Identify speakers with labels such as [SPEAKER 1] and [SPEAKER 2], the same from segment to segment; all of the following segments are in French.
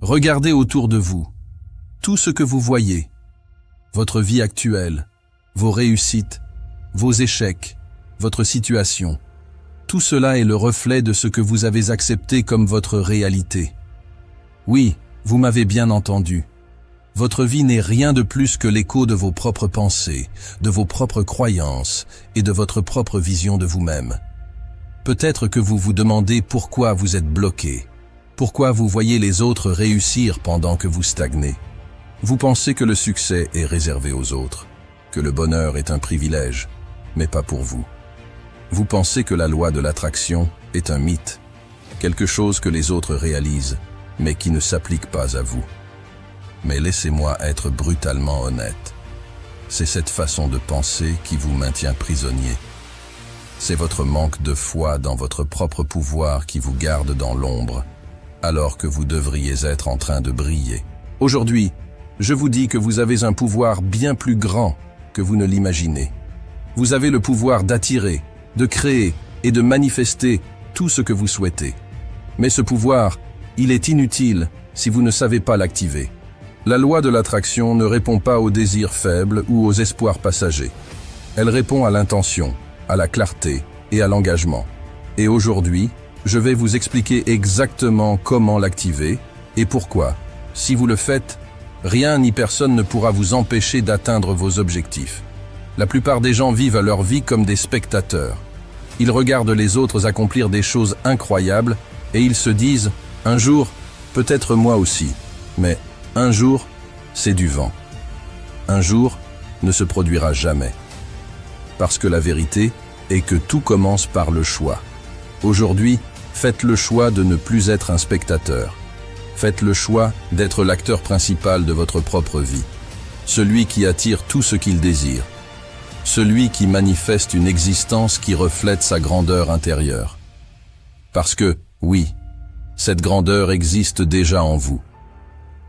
[SPEAKER 1] Regardez autour de vous. Tout ce que vous voyez, votre vie actuelle, vos réussites, vos échecs, votre situation, tout cela est le reflet de ce que vous avez accepté comme votre réalité. Oui, vous m'avez bien entendu. Votre vie n'est rien de plus que l'écho de vos propres pensées, de vos propres croyances et de votre propre vision de vous-même. Peut-être que vous vous demandez pourquoi vous êtes bloqué, pourquoi vous voyez les autres réussir pendant que vous stagnez. Vous pensez que le succès est réservé aux autres, que le bonheur est un privilège, mais pas pour vous. Vous pensez que la loi de l'attraction est un mythe, quelque chose que les autres réalisent, mais qui ne s'applique pas à vous. Mais laissez-moi être brutalement honnête. C'est cette façon de penser qui vous maintient prisonnier. C'est votre manque de foi dans votre propre pouvoir qui vous garde dans l'ombre, alors que vous devriez être en train de briller. Aujourd'hui, je vous dis que vous avez un pouvoir bien plus grand que vous ne l'imaginez. Vous avez le pouvoir d'attirer, de créer et de manifester tout ce que vous souhaitez. Mais ce pouvoir, il est inutile si vous ne savez pas l'activer. La loi de l'attraction ne répond pas aux désirs faibles ou aux espoirs passagers. Elle répond à l'intention, à la clarté et à l'engagement. Et aujourd'hui, je vais vous expliquer exactement comment l'activer et pourquoi. Si vous le faites, rien ni personne ne pourra vous empêcher d'atteindre vos objectifs. La plupart des gens vivent leur vie comme des spectateurs. Ils regardent les autres accomplir des choses incroyables et ils se disent « un jour, peut-être moi aussi ». Mais un jour, c'est du vent. Un jour ne se produira jamais. Parce que la vérité est que tout commence par le choix. Aujourd'hui, faites le choix de ne plus être un spectateur. Faites le choix d'être l'acteur principal de votre propre vie. Celui qui attire tout ce qu'il désire. Celui qui manifeste une existence qui reflète sa grandeur intérieure. Parce que, oui, cette grandeur existe déjà en vous.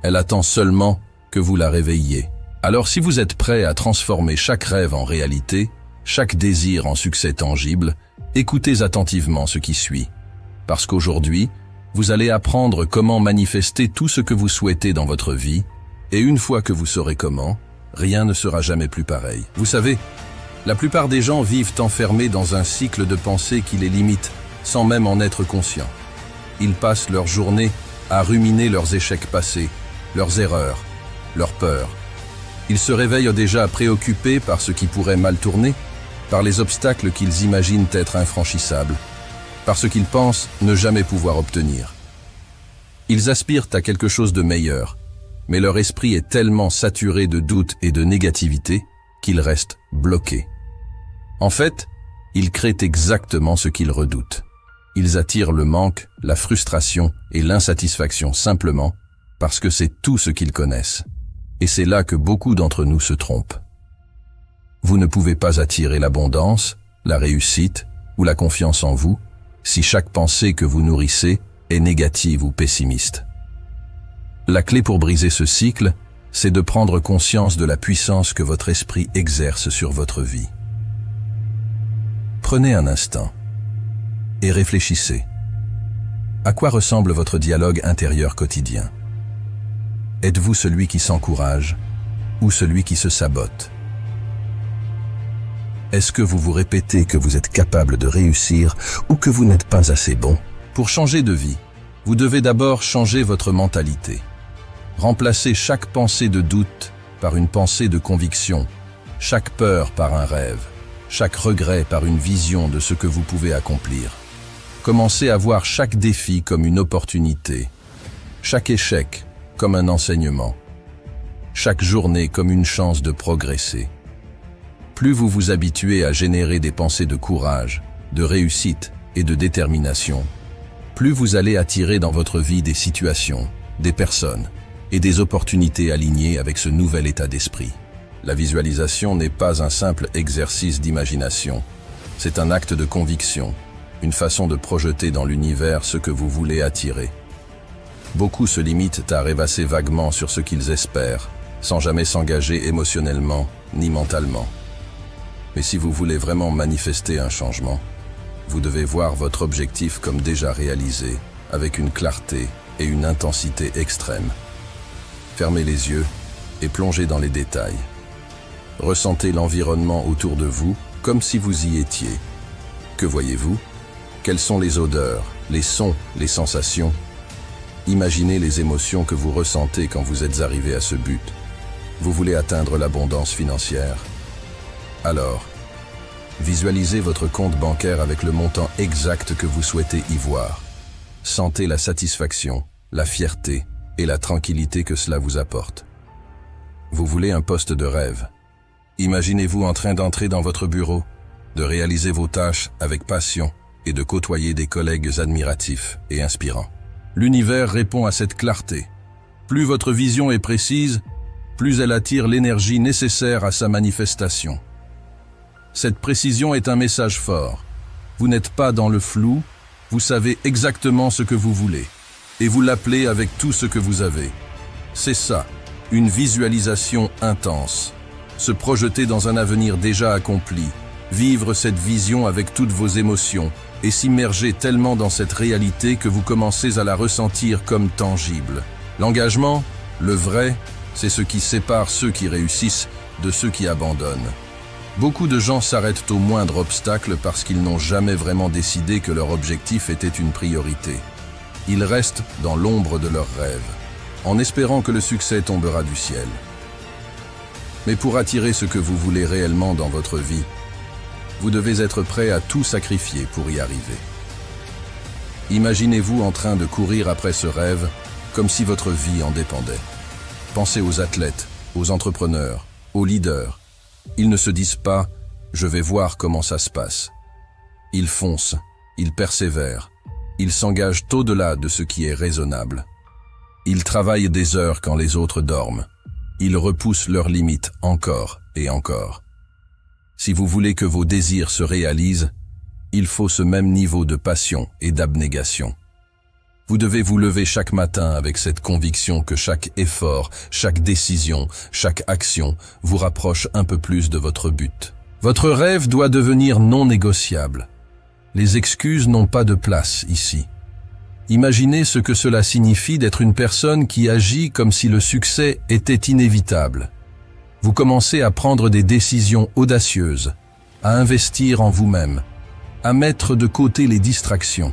[SPEAKER 1] Elle attend seulement que vous la réveilliez. Alors si vous êtes prêt à transformer chaque rêve en réalité, chaque désir en succès tangible, écoutez attentivement ce qui suit. Parce qu'aujourd'hui, vous allez apprendre comment manifester tout ce que vous souhaitez dans votre vie, et une fois que vous saurez comment, rien ne sera jamais plus pareil. Vous savez, la plupart des gens vivent enfermés dans un cycle de pensée qui les limite, sans même en être conscients. Ils passent leur journée à ruminer leurs échecs passés, leurs erreurs, leurs peurs. Ils se réveillent déjà préoccupés par ce qui pourrait mal tourner, par les obstacles qu'ils imaginent être infranchissables, par ce qu'ils pensent ne jamais pouvoir obtenir. Ils aspirent à quelque chose de meilleur, mais leur esprit est tellement saturé de doutes et de négativité qu'ils restent bloqués. En fait, ils créent exactement ce qu'ils redoutent. Ils attirent le manque, la frustration et l'insatisfaction simplement parce que c'est tout ce qu'ils connaissent. Et c'est là que beaucoup d'entre nous se trompent. Vous ne pouvez pas attirer l'abondance, la réussite ou la confiance en vous si chaque pensée que vous nourrissez est négative ou pessimiste. La clé pour briser ce cycle, c'est de prendre conscience de la puissance que votre esprit exerce sur votre vie. Prenez un instant et réfléchissez. À quoi ressemble votre dialogue intérieur quotidien? Êtes-vous celui qui s'encourage ou celui qui se sabote? Est-ce que vous vous répétez que vous êtes capable de réussir ou que vous n'êtes pas assez bon? Pour changer de vie, vous devez d'abord changer votre mentalité. Remplacez chaque pensée de doute par une pensée de conviction, chaque peur par un rêve, chaque regret par une vision de ce que vous pouvez accomplir. Commencez à voir chaque défi comme une opportunité, chaque échec comme un enseignement, chaque journée comme une chance de progresser. Plus vous vous habituez à générer des pensées de courage, de réussite et de détermination, plus vous allez attirer dans votre vie des situations, des personnes et des opportunités alignées avec ce nouvel état d'esprit. La visualisation n'est pas un simple exercice d'imagination, c'est un acte de conviction, une façon de projeter dans l'univers ce que vous voulez attirer. Beaucoup se limitent à rêvasser vaguement sur ce qu'ils espèrent, sans jamais s'engager émotionnellement ni mentalement. Mais si vous voulez vraiment manifester un changement, vous devez voir votre objectif comme déjà réalisé, avec une clarté et une intensité extrême. Fermez les yeux et plongez dans les détails. Ressentez l'environnement autour de vous comme si vous y étiez. Que voyez-vous? Quelles sont les odeurs, les sons, les sensations? Imaginez les émotions que vous ressentez quand vous êtes arrivé à ce but. Vous voulez atteindre l'abondance financière? Alors, visualisez votre compte bancaire avec le montant exact que vous souhaitez y voir. Sentez la satisfaction, la fierté et la tranquillité que cela vous apporte. Vous voulez un poste de rêve. Imaginez-vous en train d'entrer dans votre bureau, de réaliser vos tâches avec passion et de côtoyer des collègues admiratifs et inspirants. L'univers répond à cette clarté. Plus votre vision est précise, plus elle attire l'énergie nécessaire à sa manifestation. Cette précision est un message fort. Vous n'êtes pas dans le flou, vous savez exactement ce que vous voulez, et vous l'appelez avec tout ce que vous avez. C'est ça, une visualisation intense. Se projeter dans un avenir déjà accompli, vivre cette vision avec toutes vos émotions, et s'immerger tellement dans cette réalité que vous commencez à la ressentir comme tangible. L'engagement, le vrai, c'est ce qui sépare ceux qui réussissent de ceux qui abandonnent. Beaucoup de gens s'arrêtent au moindre obstacle parce qu'ils n'ont jamais vraiment décidé que leur objectif était une priorité. Ils restent dans l'ombre de leurs rêves, en espérant que le succès tombera du ciel. Mais pour attirer ce que vous voulez réellement dans votre vie, vous devez être prêt à tout sacrifier pour y arriver. Imaginez-vous en train de courir après ce rêve comme si votre vie en dépendait. Pensez aux athlètes, aux entrepreneurs, aux leaders. Ils ne se disent pas « je vais voir comment ça se passe ». Ils foncent, ils persévèrent, ils s'engagent au-delà de ce qui est raisonnable. Ils travaillent des heures quand les autres dorment. Ils repoussent leurs limites encore et encore. Si vous voulez que vos désirs se réalisent, il faut ce même niveau de passion et d'abnégation. Vous devez vous lever chaque matin avec cette conviction que chaque effort, chaque décision, chaque action vous rapproche un peu plus de votre but. Votre rêve doit devenir non négociable. Les excuses n'ont pas de place ici. Imaginez ce que cela signifie d'être une personne qui agit comme si le succès était inévitable. Vous commencez à prendre des décisions audacieuses, à investir en vous-même, à mettre de côté les distractions.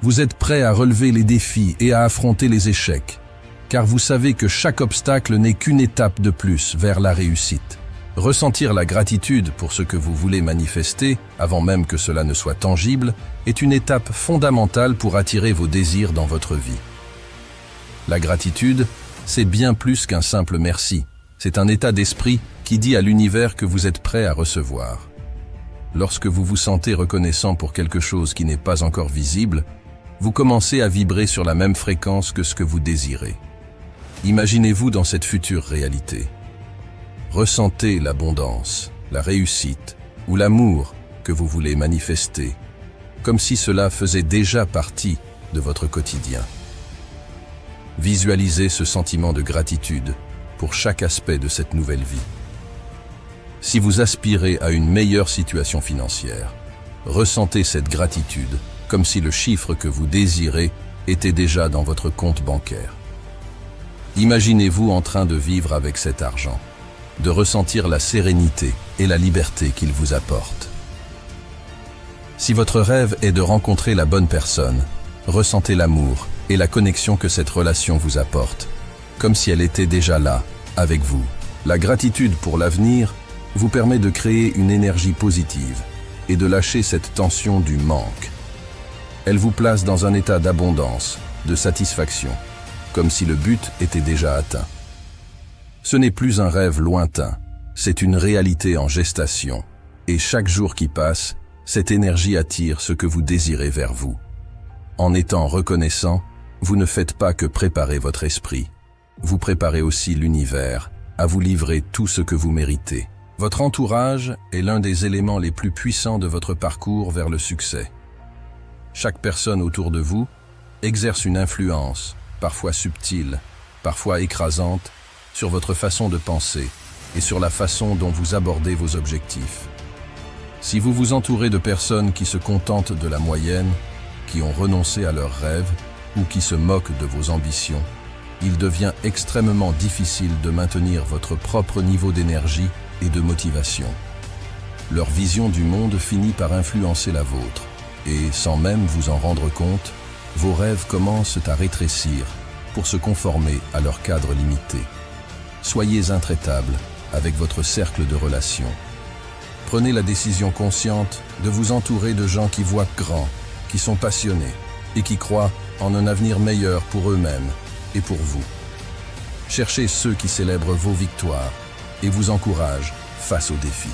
[SPEAKER 1] Vous êtes prêt à relever les défis et à affronter les échecs, car vous savez que chaque obstacle n'est qu'une étape de plus vers la réussite. Ressentir la gratitude pour ce que vous voulez manifester, avant même que cela ne soit tangible, est une étape fondamentale pour attirer vos désirs dans votre vie. La gratitude, c'est bien plus qu'un simple merci. C'est un état d'esprit qui dit à l'univers que vous êtes prêt à recevoir. Lorsque vous vous sentez reconnaissant pour quelque chose qui n'est pas encore visible, vous commencez à vibrer sur la même fréquence que ce que vous désirez. Imaginez-vous dans cette future réalité. Ressentez l'abondance, la réussite ou l'amour que vous voulez manifester, comme si cela faisait déjà partie de votre quotidien. Visualisez ce sentiment de gratitude pour chaque aspect de cette nouvelle vie. Si vous aspirez à une meilleure situation financière, ressentez cette gratitude comme si le chiffre que vous désirez était déjà dans votre compte bancaire. Imaginez-vous en train de vivre avec cet argent, de ressentir la sérénité et la liberté qu'il vous apporte. Si votre rêve est de rencontrer la bonne personne, ressentez l'amour et la connexion que cette relation vous apporte, comme si elle était déjà là, avec vous. La gratitude pour l'avenir vous permet de créer une énergie positive et de lâcher cette tension du manque. Elle vous place dans un état d'abondance, de satisfaction, comme si le but était déjà atteint. Ce n'est plus un rêve lointain, c'est une réalité en gestation, et chaque jour qui passe, cette énergie attire ce que vous désirez vers vous. En étant reconnaissant, vous ne faites pas que préparer votre esprit, vous préparez aussi l'univers à vous livrer tout ce que vous méritez. Votre entourage est l'un des éléments les plus puissants de votre parcours vers le succès. Chaque personne autour de vous exerce une influence, parfois subtile, parfois écrasante, sur votre façon de penser et sur la façon dont vous abordez vos objectifs. Si vous vous entourez de personnes qui se contentent de la moyenne, qui ont renoncé à leurs rêves, ou qui se moquent de vos ambitions, il devient extrêmement difficile de maintenir votre propre niveau d'énergie et de motivation. Leur vision du monde finit par influencer la vôtre, et sans même vous en rendre compte, vos rêves commencent à rétrécir pour se conformer à leur cadre limité. Soyez intraitable avec votre cercle de relations. Prenez la décision consciente de vous entourer de gens qui voient grand, qui sont passionnés et qui croient en un avenir meilleur pour eux-mêmes et pour vous. Cherchez ceux qui célèbrent vos victoires et vous encouragent face aux défis.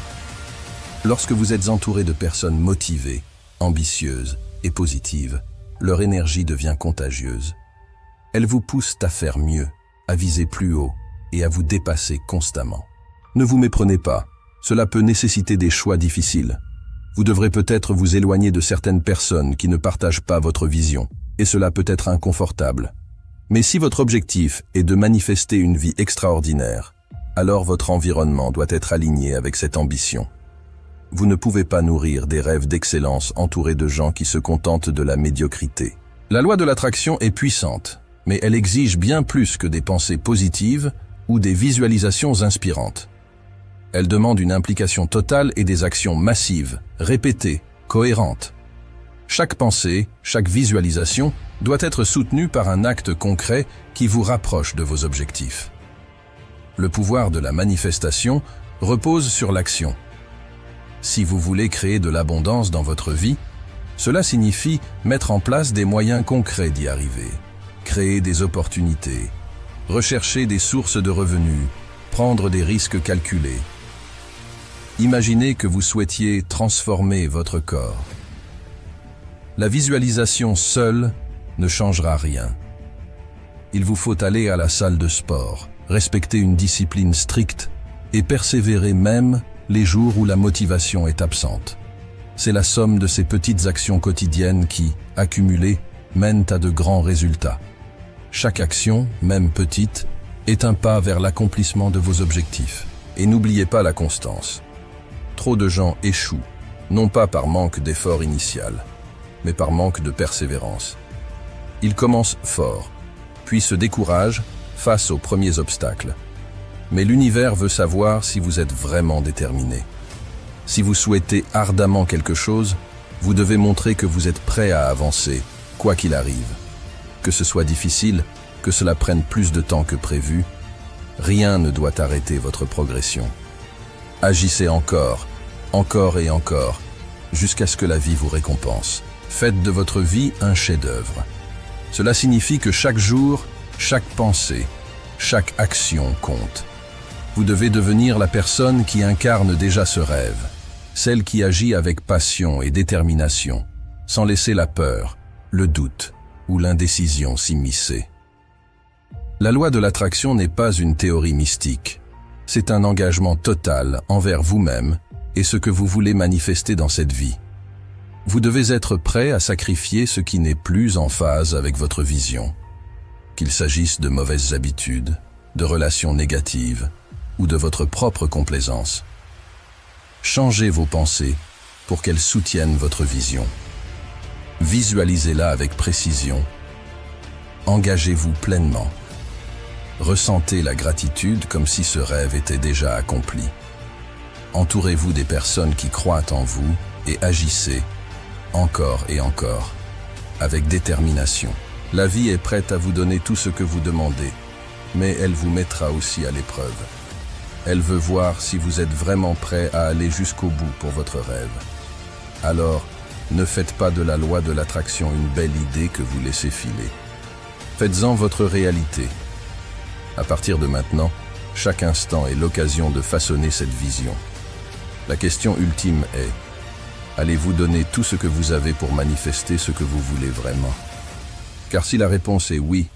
[SPEAKER 1] Lorsque vous êtes entouré de personnes motivées, ambitieuses et positives, leur énergie devient contagieuse. Elles vous poussent à faire mieux, à viser plus haut et à vous dépasser constamment. Ne vous méprenez pas, cela peut nécessiter des choix difficiles. Vous devrez peut-être vous éloigner de certaines personnes qui ne partagent pas votre vision, et cela peut être inconfortable. Mais si votre objectif est de manifester une vie extraordinaire, alors votre environnement doit être aligné avec cette ambition. Vous ne pouvez pas nourrir des rêves d'excellence entourés de gens qui se contentent de la médiocrité. La loi de l'attraction est puissante, mais elle exige bien plus que des pensées positives ou des visualisations inspirantes. Elle demande une implication totale et des actions massives, répétées, cohérentes. Chaque pensée, chaque visualisation doit être soutenue par un acte concret qui vous rapproche de vos objectifs. Le pouvoir de la manifestation repose sur l'action. Si vous voulez créer de l'abondance dans votre vie, cela signifie mettre en place des moyens concrets d'y arriver, créer des opportunités, rechercher des sources de revenus, prendre des risques calculés. Imaginez que vous souhaitiez transformer votre corps. La visualisation seule ne changera rien. Il vous faut aller à la salle de sport, respecter une discipline stricte et persévérer même les jours où la motivation est absente. C'est la somme de ces petites actions quotidiennes qui, accumulées, mènent à de grands résultats. Chaque action, même petite, est un pas vers l'accomplissement de vos objectifs. Et n'oubliez pas la constance. Trop de gens échouent, non pas par manque d'effort initial, mais par manque de persévérance. Ils commencent fort, puis se découragent face aux premiers obstacles. Mais l'univers veut savoir si vous êtes vraiment déterminé. Si vous souhaitez ardemment quelque chose, vous devez montrer que vous êtes prêt à avancer, quoi qu'il arrive. Que ce soit difficile, que cela prenne plus de temps que prévu, rien ne doit arrêter votre progression. Agissez encore, encore et encore, jusqu'à ce que la vie vous récompense. Faites de votre vie un chef-d'œuvre. Cela signifie que chaque jour, chaque pensée, chaque action compte. Vous devez devenir la personne qui incarne déjà ce rêve, celle qui agit avec passion et détermination, sans laisser la peur, le doute ou l'indécision s'immiscer. La loi de l'attraction n'est pas une théorie mystique. C'est un engagement total envers vous-même et ce que vous voulez manifester dans cette vie. Vous devez être prêt à sacrifier ce qui n'est plus en phase avec votre vision, qu'il s'agisse de mauvaises habitudes, de relations négatives ou de votre propre complaisance. Changez vos pensées pour qu'elles soutiennent votre vision. Visualisez-la avec précision. Engagez-vous pleinement. Ressentez la gratitude comme si ce rêve était déjà accompli. Entourez-vous des personnes qui croient en vous et agissez, encore et encore, avec détermination. La vie est prête à vous donner tout ce que vous demandez, mais elle vous mettra aussi à l'épreuve. Elle veut voir si vous êtes vraiment prêt à aller jusqu'au bout pour votre rêve. Alors, ne faites pas de la loi de l'attraction une belle idée que vous laissez filer. Faites-en votre réalité. À partir de maintenant, chaque instant est l'occasion de façonner cette vision. La question ultime est, allez-vous donner tout ce que vous avez pour manifester ce que vous voulez vraiment? Car si la réponse est oui,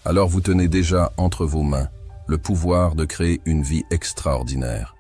[SPEAKER 1] alors vous tenez déjà entre vos mains le pouvoir de créer une vie extraordinaire.